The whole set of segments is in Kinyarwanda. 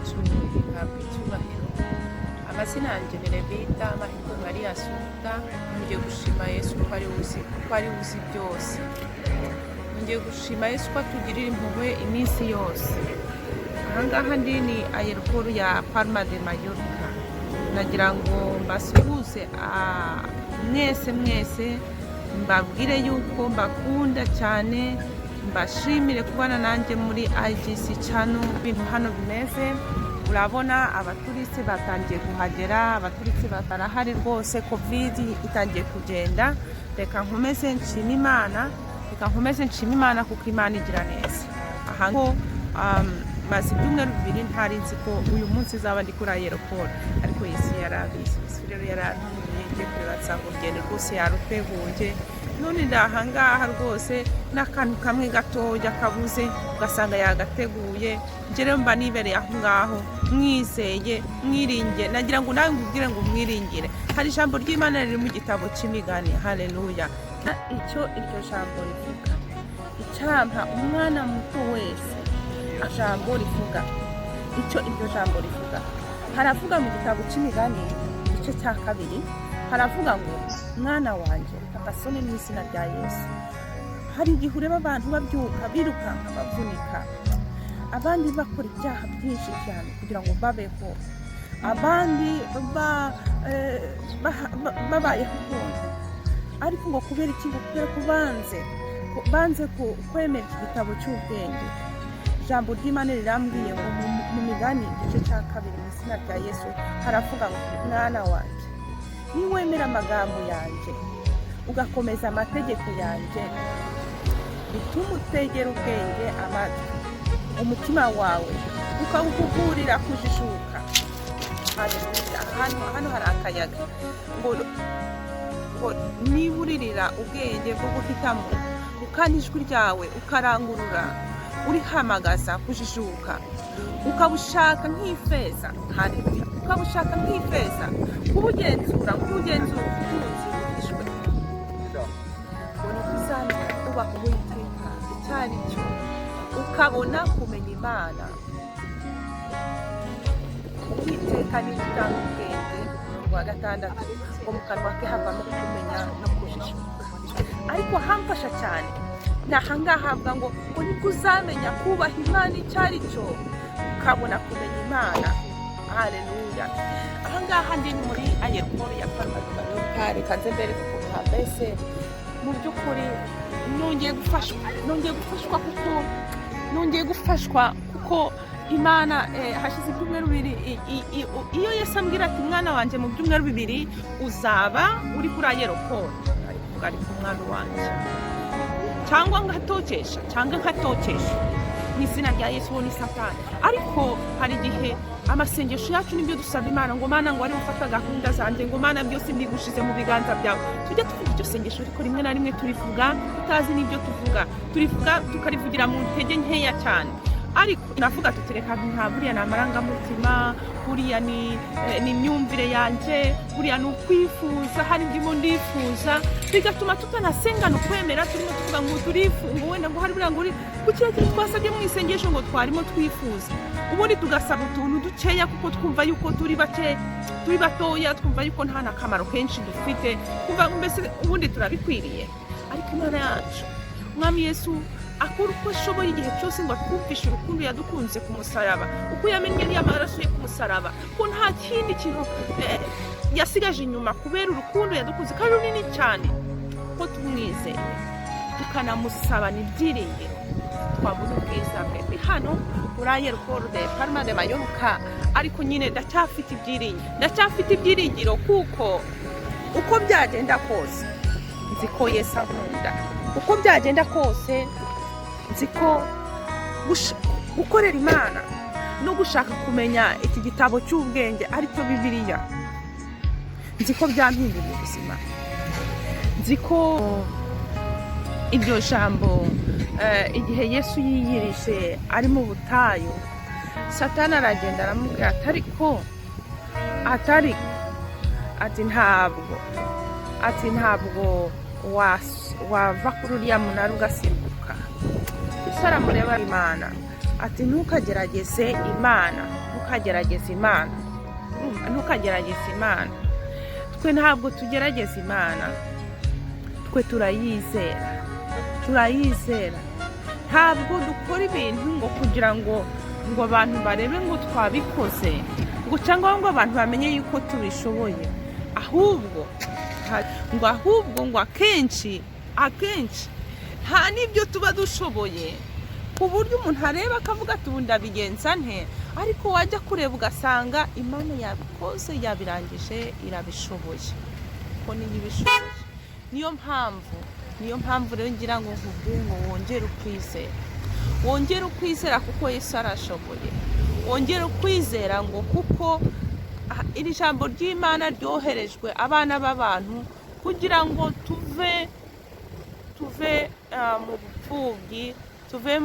yacu ihabwa icyubahiro. Amazina yanjye ni Rebita Mahirwe Maria Asuta. Ngiye gushima Yesu ko ari uzi byose. Ngiye gushima Yesu ko atugirira impuhwe iminsi yose. Ahangaha ndi ni aeroport ya Palma de Mallorca. Nagira ngo mbasuhuze mwese mbabwire yuko mbakunda cyane, mbashimire kubana nanjye muri IGC channel. Ibintu hano bimeze, urabona abaturitse batangiye kuhagera, abaturitse batarahari rwose, covid itangiye kugenda. Reka nkomeze nshima Imana kuko Imana igira neza. Ahango maze ibyumweru bibiri ntari nzi ko uyu munsi zaba ndi kuri aeroport, ariko Yesu yarabizi. Yesu rero yarantumiye ngiye kureba nsanga urugendo rwose yaruteguye. None ndahangaha rwose n'akantu kamwe gatoya kabuze ugasanga yagateguye. Nje rero mba nibereye aho ngaho mwizeye, mwiringiye. Nagira ngo nawe ngubwire ngo mwiringire. Hari ijambo ry'Imana riri mu gitabo cy'Imigani. Haleluya. Icyo iryo jambo rivuga, icyampa umwana muto wese ijambo rivuga, icyo iryo jambo rivuga. Haravuga mu gitabo cy'Imigani igice cya 2, haravuga ngo mwana wanjye agasone mu izina rya Yesu. Hari igihe ureba abantu babyuka birukanka bavunika, abandi bakora ibyaha byinshi cyane kugira ngo babeho, abandi babayeho ubundi, ariko ngo kubera iki? Kubera ko banze kwemera iki gitabo cy'ubwenge. Ijambo ry'Imana rirambwiye ngo mu Migani igice cya 2 mu izina rya Yesu haravuga ngo mwana wanjye, niwemera amagambo yanjye ugakomeza amategeko yanjye, bituma utegera ubwenge amatwi, umutima wawe ukawuhugurira kujijuka. Hano hari akayaga ngo niburirira ubwenge bwo guhitamo, ukana ijwi ryawe ukarangurura urihamagaza kujijuka, ukabushaka nk'ifeza. Ukabushaka nk'ifeza, kubugenzura ubutunzi bwishwe. Ubona kuzamenya kubaha Uwiteka icyo ari cyo, ukabona kumenya Imana. Uwiteka ni utanga ubwenge. Wa 6 ngo mu kanwa ke havamo kumenya no kujijuka. Ariko hamfasha cyane nahangaha havuga ngo nibwo uzamenya kubaha Imana icyo ari cyo, ukabona kumenya Imana. Haleluya. Ahangaha ndi muri aeroport ya Palma de Mallorca. Reka nze mbere kuko mbese mu by'ukuri nongeye gufashwa kuko Imana hashize ibyumweru bibiri. Iyo Yesu ambwira ati mwana wanjye mu byumweru bibiri uzaba uri kuri aeroport, ari ku mwana wanjye, cyangwa nkatokesha mu izina rya Yesu ni Satani. Ariko hari igihe amasengesho yacu nibyo dusaba Imana ngo Mana ngo ari ufata gahunda zanjye, ngo Mana byose mbigushize mu biganza byawe. Tujya tuvuga iryo sengesho, ariko rimwe na rimwe turivuga tutazi n'ibyo turivuga tukarivugira mu ntege nkeya cyane. Ariko navuga tutereka nta buriya ni amarangamutima, buriya ni imyumvire yanjye, buriya ni ukwifuza, hari ndimo ndifuza, bigatuma tutanasengana ukwemera. Turimo tuvuga ngo turifuza, wenda ngo hari buriya ngo kukiya kintu twasabye mu isengesho ngo twarimo twifuza, ubundi tugasaba utuntu dukeya kuko twumva yuko turi batoya, twumva yuko nta nakamaro kenshi dufite, kumva mbese ubundi turabikwiriye. Ariko Imana yacu, Umwami Yesu akora uko ashoboye igihe cyose ngo twumvishe urukundo yadukunze ku musaraba, uko yamennye n'amaraso ye ku musaraba, ko nta kindi kintu yasigaje inyuma kubera urukundo yadukunze kandi runini cyane. Ko tumwizeye tukanamusabana ibyiringiro, twabona ubwiza bwe. Hano muri aeroport de Palma de Mallorca, ariko nyine ndacyafite ibyiringiro kuko uko byagenda kose nzi ko Yesu ankunda. Uko byagenda kose nzi ko gukorera Imana no gushaka kumenya iki gitabo cy'ubwenge aricyo Bibiliya, nzi ko byampinduriye ubuzima. Nzi ko iryo jambo igihe Yesu yiyirishe ari mu butayu, Satani aragenda aramubwira ati ntabwo wava kuri uriya munara ugasimbuka. Yesu aramureba Imana ati ntukagerageze Imana, ntukagerageze imana. Ntukagerageze imana. Twe ntabwo tugerageza imana, twe turayizera. Ntabwo dukora ibintu ngo kugira ngo abantu barebe ngo twabikoze, ngo cyangwa ngo abantu bamenye yuko tubishoboye, ahubwo ngo akenshi nta n'ibyo tuba dushoboye, ku buryo umuntu areba akavuga ati ubu ndabigenza nte, ariko wajya kureba ugasanga Imana yabikoze, yabirangije, irabishoboye, ko niyo ibishoboye. Niyo mpamvu rero ngira ngo nkubwire ngo wongere ukwizera kuko Yesu arashoboye. Wongere ukwizera ngo kuko iri jambo ry'Imana ryoherejwe abana b'abantu kugira ngo tuve mu bupfubyi, tuve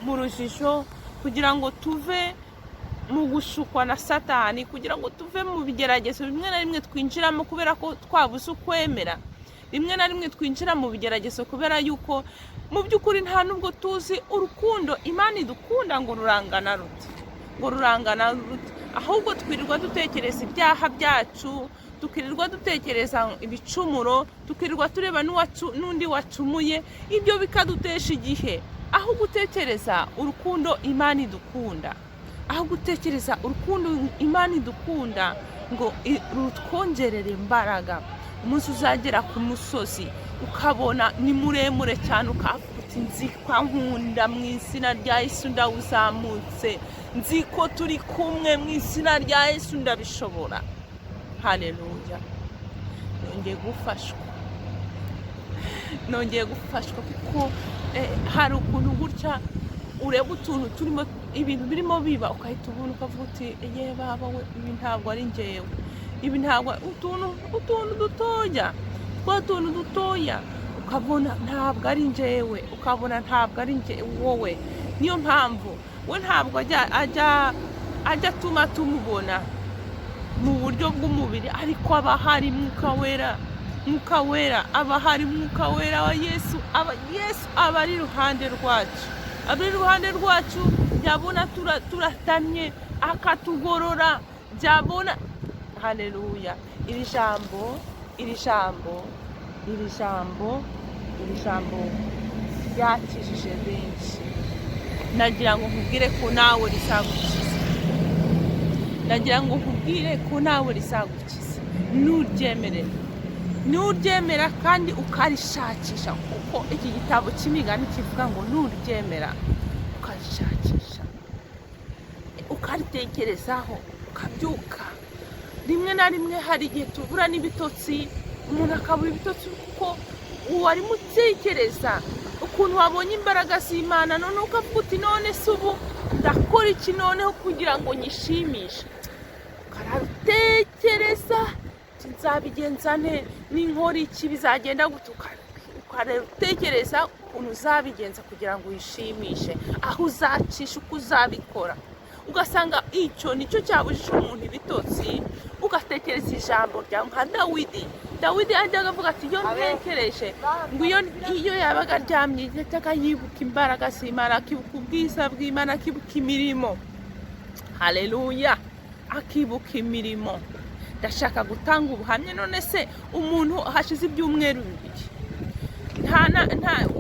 mu rujijo, kugira ngo tuve mu gushukwa na Satani, kugira ngo tuve mu bigeragezo bimwe na rimwe twinjiramo kubera ko twabuze ukwemera. Rimwe na rimwe twinjira mu bigeragezo kubera yuko mu by'ukuri nta nubwo tuzi urukundo Imana idukunda ngo rurangana rute, ahubwo twirirwa dutekereza ibyaha byacu, tukirirwa dutekereza ibicumuro, tukirirwa tureba n'undi wacumuye. Ibyo bikadutesha igihe, aho gutekereza urukundo Imana idukunda, ngo rutwongerere imbaraga. Umunsi uzagera ku musozi ukabona ni muremure cyane, ukavuga uti nzi ko nkunda, mu izina rya Yesu ndawuzamutse, nzi ko turi kumwe, mu izina rya Yesu ndabishobora. Haleluya. Nongeye gufashwa kuko hari ukuntu gutya ureba utuntu turimo, ibintu birimo biba, ukahita ubona ukavuga uti ye baba we, ibi ntabwo ari njyewe, ibi ntabwo, utuntu dutoya, ukabona ntabwo ari njyewe, ukabona ntabwo ari wowe. Niyo mpamvu we ntabwo ajya atuma tumubona mu buryo bw'umubiri, ariko aba hari Mwuka Wera, aba hari Mwuka Wera wa Yesu aba ari iruhande rwacu, byabona turatamye akatugorora, byabona. Haleluya. Iri jambo ryakijije benshi. Nagira ngo nkubwire ko nawe rizagukiza, nuryemera kandi ukarishakisha, kuko iki gitabo cy'imigani kivuga ngo nuryemera ukarishakisha, ukaritekerezaho, ukabyuka. Rimwe na rimwe hari igihe tubura n'ibitotsi, umuntu akabura ibitotsi kuko warimo utekereza ukuntu wabonye imbaraga z'Imana, none ukavuga uti none se ubu ndakora iki noneho kugira ngo nyishimishe. Ukaratekereza nzabigenza nte, n'inkora iki, bizagenda gute, ukaratekereza ukuntu uzabigenza kugira ngo uyishimishe, aho uzacisha, uko uzabikora. Ugasanga icyo nicyo cyabujije umuntu ibitotsi, ugatekereza ijambo ryawe. Nka Dawidi ajyaga avuga ati iyo ntekereje ngo iyo yabaga aryamye yajyaga yibuka imbaraga z'Imana, akibuka ubwiza bw'Imana, akibuka imirimo. Haleluya. Akibuka imirimo. Ndashaka gutanga ubuhamya. None se umuntu hashize ibyumweru bibiri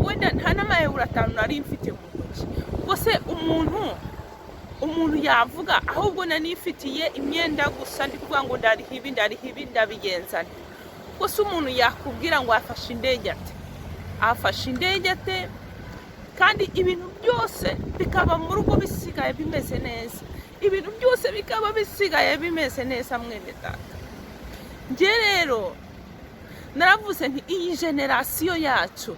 wenda nta n'amayero 5 nari mfite mu ntoki, ubwo se umuntu yavuga ahubwo nanifitiye imyenda gusa, ndi kuvuga ngo ndarihibi ndabigenza nte? Ubwo se umuntu yakubwira ngo afashe indege ate, kandi ibintu byose bikaba mu rugo bisigaye bimeze neza, mwene data. Nge rero naravuze nti iyi generasiyo yacu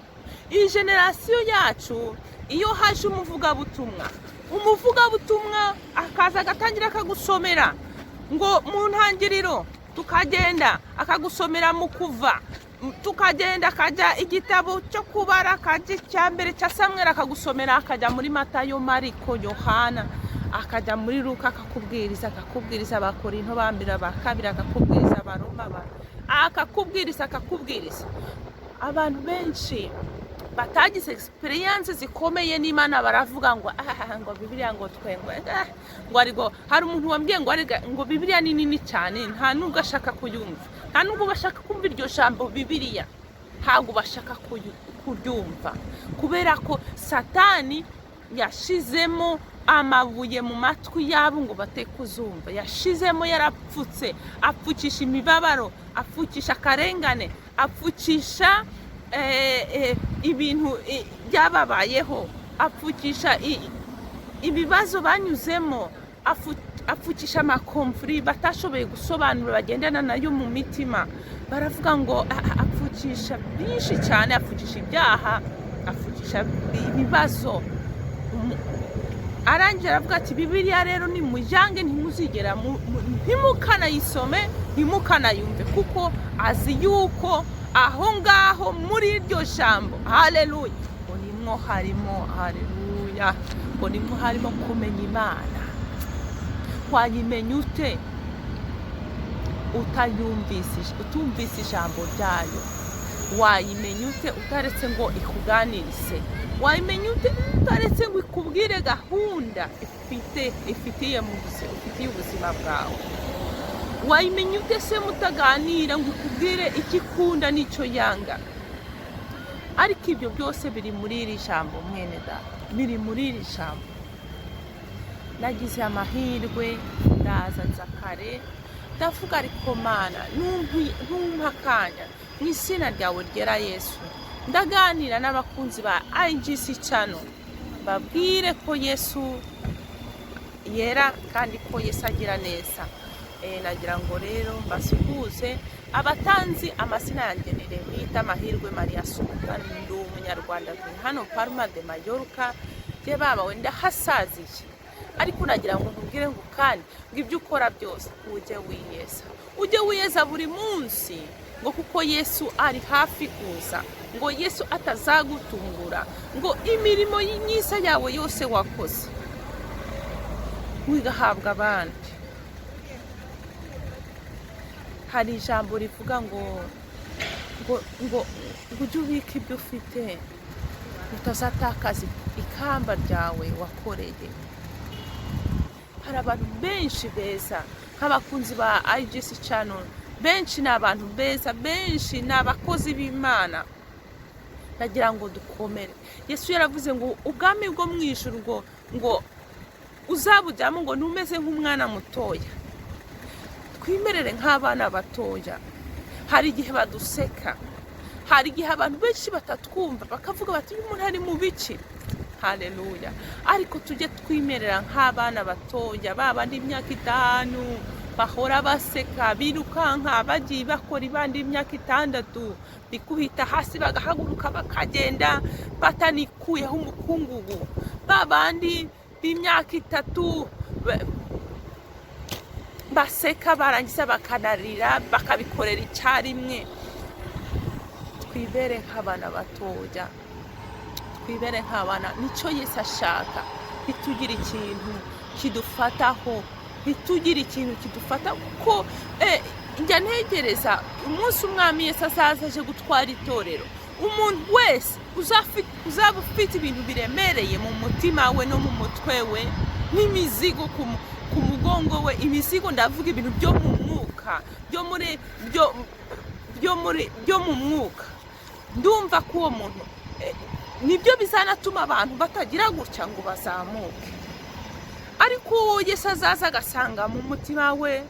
iyo haje umuvugabutumwa akaza agatangira akagusomera ngo mu ntangiriro, tukagenda akagusomera mu Kuva, tukagenda akajya igitabo cyo kubara akajya icyambere cya Samweli akagusomera, akajya muri Matayo, Mariko, Yohana, akajya muri Luka akakubwiriza Abakorinto ba mbere, aba kabiri, akakubwiriza Abaroma, akakubwiriza. Abantu benshi batagize experience zikomeye n'Imana baravuga ngo ngo Bibiliya ngo twengwe ngo ariko hari umuntu wambwiye ngo Bibiliya ni nini cyane nta nubwo ashaka kuyumva, nta nubwo bashaka kumva iryo jambo Bibiliya, ntabwo bashaka kuryumva kubera ko Satani yashizemo amabuye mu matwi yabo ngo batekuzumva, yashizemo yarapfutse, apfukisha imibabaro, apfukisha akarengane, apfukisha ibintu byababayeho, apfukisha ibibazo banyuzemo, apfukisha amakomfuri batashoboye gusobanura bagendana nayo mu mitima. Baravuga ngo apfukisha byinshi cyane, apfukisha ibyaha, apfukisha ibibazo. Arangira avuga ati Bibiliya rero ni mujange ntimuzigera ntimukanayisome ntimukanayumve, kuko azi yuko aho ngaho muri iryo jambo haleluya ngo nimwo harimo haleluya ngo nimwo harimo kumenya Imana. Wayimenya ute utumvise ijambo ryayo? Wayimenya ute utaretse ngo ikuganirise? Wayimenya ute utaretse ngo ikubwire gahunda ifitiye ubuzima bwawe? Wayimenya ute se mutaganira ngo ikubwire ikikunda n'icyo yanga? Ariko ibyo byose biri muri iri jambo mwene data, biri muri iri jambo. Nagize amahirwe ndaza nza kare ndavuga ariko Mana numpa akanya mu izina ryawe ryera Yesu ndaganira n'abakunzi ba IGC channel, babwire ko Yesu yera kandi ko Yesu agira neza. Nagira ngo rero mbasuhuze abatanzi amazina yanjye ni Remita Mahirwe Maria Sultan, ndi umunyarwanda hano Palma de Mallorca, je baba wenda hasaziye, ariko nagira ngo nkubwire ngo kandi ngo ibyo ukora byose ujye wiyeza buri munsi, ngo kuko Yesu ari hafi kuza, ngo Yesu atazagutungura, ngo imirimo y'imyisa yawe yose wakoze wigahabwa abandi. Hari ijambo rivuga ngo ujye ubika ibyo ufite utazatakaza ikamba ryawe wakoreye. Hari abantu benshi beza nk'abakunzi ba IGC channel, benshi ni abantu beza, benshi ni abakozi b'Imana. Nagira ngo dukomere. Yesu yaravuze ngo ubwami bwo mu ijuru ngo uzabujyamo ngo numeze nk'umwana mutoya. Twimerere nk'abana batoya. Hari igihe baduseka, hari igihe abantu benshi batatwumva bakavuga bati uyu muntu ari mu biki. Haleluya. Ariko tujye twimerera nk'abana batoya, babandi imyaka 5 bahora baseka, birukanka bagiye bakora ibandi imyaka 6 bikubita hasi bagahaguruka bakagenda batanikuyeho umukungugu. Babandi b'imyaka 3 baseka barangiza bakanarira bakabikorera icyarimwe. Twibere nk'abana batoya, twibere nk'abana, nicyo Yesu ashaka. Ntitugire ikintu kidufataho, ntitugire ikintu kidufata, kuko njya ntegereza umunsi umwami Yesu azaza aje gutwara itorero. Umuntu wese uzaba ufite ibintu biremereye mu mutima we no mu mutwe we, n'imizigo ku mugongo we, imizigo ndavuga ibintu byo mu mwuka, byo mu mwuka. Ndumva ko uwo muntu nibyo bizanatuma abantu batagira gutya ngo bazamuke. Ariko Yesu azaza agasanga mu mutima we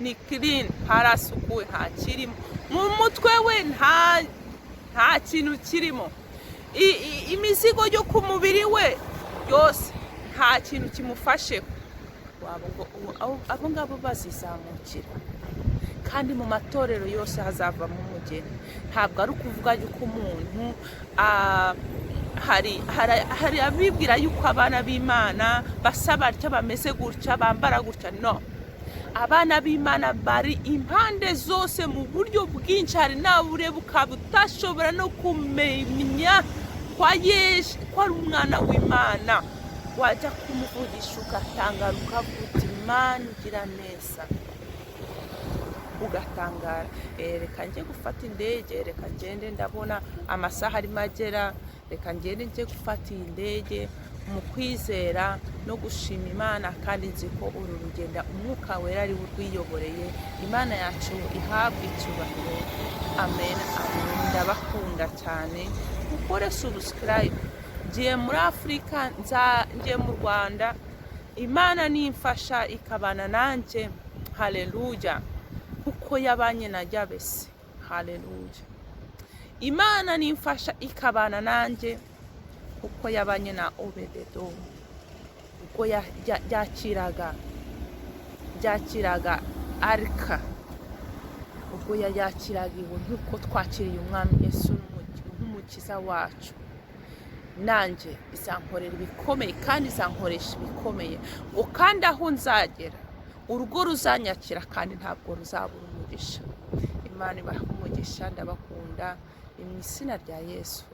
ni clean, harasukuwe, nta kirimo mu mutwe we, nta kintu kirimo. Imizigo yo ku mubiri we yose nta kintu kimufasheho. Abo ngabo bazizamukira, kandi mu matorero yose hazavamo umugeni. Ntabwo ari ukuvuga yuko umuntu hari abibwira yuko abana b'Imana basa batya, bameze gutya, bambara gutya. No, abana b'Imana bari impande zose mu buryo bwinshi. Hari nawe ureba ukaba utashobora no kumenya kwa Yesu ko ari umwana w'Imana, wajya kumuvugisha ugatangara ukavuga Imana ugira neza, ugatangara. Reka njye gufata indege, reka ngende, ndabona amasaha arimo agera, reka ngende nje gufata iyi ndege mu kwizera no gushima Imana, kandi nzi ko uru rugendo umwuka wera ari we urwiyoboreye. Imana yacu ihabwe icyubahiro. Amen, amen. Ndabakunda cyane, mukore subscribe. Ngiye muri Afurika, ngiye mu Rwanda, Imana nimfasha ikabana nanjye. Haleluya, kuko yabanye na Jabesi. Haleluya. Imana nimfasha ikabana nanjye kuko yabanye na Obededomu, ubwo yakiraga arika, ubwo yakiraga iwe, nk'uko twakiriye umwami Yesu nk'umukiza wacu. Nanjye izankorera ibikomeye kandi izankoresha ibikomeye, ngo kandi aho nzagera urugo ruzanyakira kandi ntabwo ruzabura umugisha. Imana ibahe umugisha. Ndabakunda mu izina rya Yesu.